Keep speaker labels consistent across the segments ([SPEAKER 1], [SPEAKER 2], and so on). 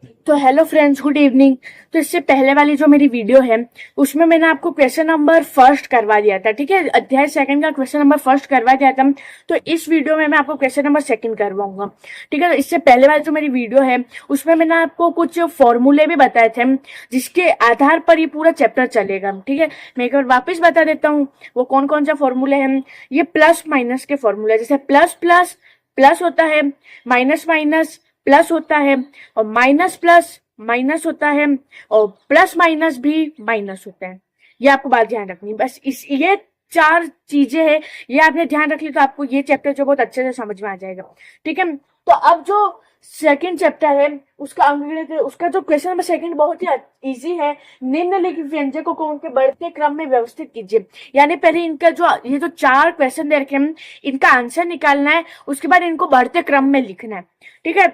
[SPEAKER 1] तो hello friends, good evening. तो इससे पहले वाली जो मेरी वीडियो है उसमें मैंने आपको क्वेश्चन नंबर फर्स्ट करवा दिया था, ठीक है। अध्याय सेकंड का क्वेश्चन नंबर फर्स्ट करवा दिया था। तो इस वीडियो में मैं आपको क्वेश्चन नंबर सेकंड करवाऊंगा, ठीक है। तो इससे पहले वाली जो मेरी वीडियो है उसमें मैंने आपको कुछ फॉर्मूले भी बताए थे जिसके आधार पर ये पूरा चैप्टर चलेगा, ठीक है। मैं एक बार वापिस बता देता हूँ वो कौन कौन सा फॉर्मूले हैं। ये प्लस माइनस के फॉर्मूले, जैसे प्लस प्लस प्लस होता है, माइनस माइनस प्लस होता है, और माइनस प्लस माइनस होता है, और प्लस माइनस भी माइनस होता है। ये आपको बात ध्यान रखनी, बस इस ये चार चीजें हैं, ये आपने ध्यान रख ली तो आपको ये चैप्टर जो बहुत अच्छे से समझ में आ जाएगा, ठीक है। तो अब जो सेकंड चैप्टर है उसका अंग्रेजी उसका जो क्वेश्चन नंबर सेकंड बहुत ही इजी है। निम्नलिखित व्यंजकों को उनके बढ़ते क्रम में व्यवस्थित कीजिए। यानी पहले इनका जो ये जो चार क्वेश्चन दे रखे हैं इनका आंसर निकालना है, उसके बाद इनको बढ़ते क्रम में लिखना है, ठीक है।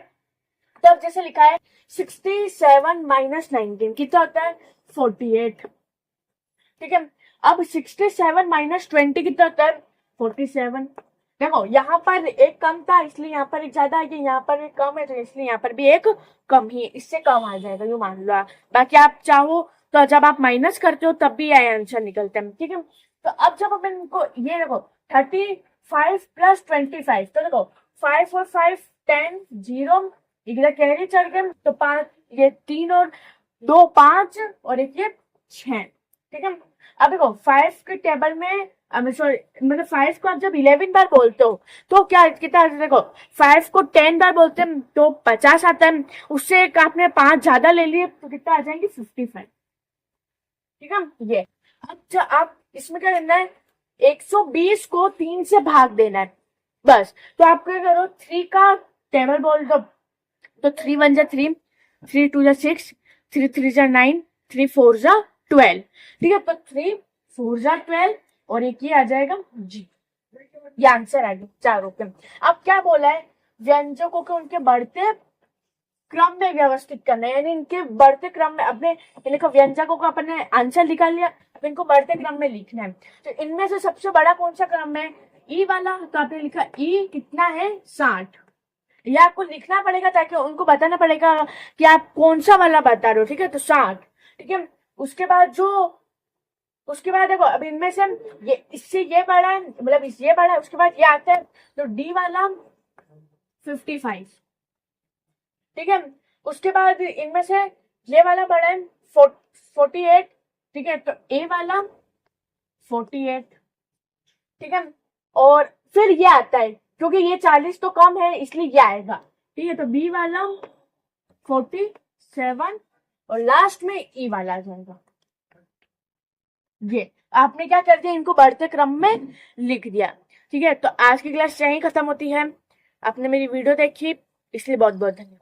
[SPEAKER 1] तब जैसे लिखा है 67 माइनस 19 कितना होता है 48, ठीक है। अब 67 माइनस 20 कितना होता है 47। देखो यहाँ पर एक कम था इसलिए यहाँ पर एक ज्यादा है, यहाँ पर एक कम है तो इसलिए यहाँ पर भी एक कम ही, इससे कम आ जाएगा, यूं मान लो। बाकी आप चाहो तो जब आप माइनस करते हो तब भी यह आंसर निकलते हैं, ठीक है। तो अब जब अपन इनको ये देखो 35 प्लस 25, तो देखो 5 और 5 10 0 इधर कैरी चढ़ गए तो 5, ये 3 और 2 5 और एक ये 6, ठीक है। अब देखो 5 के टेबल में सॉरी मतलब 5 को आप जब 11 बार बोलते हो तो क्या कितना, देखो 5 को 10 बार बोलते हैं तो 50 आता है, उससे एक आपने 5 ज्यादा ले लिए तो कितना आ जाएंगे 55, ठीक है। ये अच्छा आप इसमें क्या करना है 120 को 3 से भाग देना है बस। तो आप क्या करो 3 का टेबल बोल दो, तो 3 1 जा 3, 3 2 जा 6, 3 3 जा 9, 3 4 जा 12, ठीक है। तो 3 4 जा 12 और एक ये आ जाएगा जी, ये आंसर आ गया चारों के। अब क्या बोला है व्यंजकों को उनके बढ़ते क्रम में व्यवस्थित करना है, यानी इनके बढ़ते क्रम में अपने लिखो व्यंजकों को अपने आंसर निकाल लिया, अब इनको बढ़ते क्रम में लिखना है। तो इनमें से सबसे बड़ा कौन सा क्रम है ई वाला, तो आपने लिखा ई कितना है 60, ये आपको लिखना पड़ेगा ताकि उनको बताना पड़ेगा कि आप कौन सा वाला बता रहे हो, ठीक है। तो 60, ठीक है। उसके बाद देखो अब इनमें से ये इससे ये बड़ा है, मतलब इस ये बड़ा है, उसके बाद ये आता है तो डी वाला 55, ठीक है। उसके बाद इनमें से ये वाला बड़ा है 48, ठीक है। तो ए वाला 48, ठीक है। और फिर ये आता है क्योंकि ये 40 तो कम है इसलिए ये आएगा, ठीक है। तो बी वाला 47 और लास्ट में ई वाला आ जाएगा। ये आपने क्या कर दिया इनको बढ़ते क्रम में लिख दिया, ठीक है। तो आज की क्लास यहीं खत्म होती है। आपने मेरी वीडियो देखी इसलिए बहुत बहुत धन्यवाद।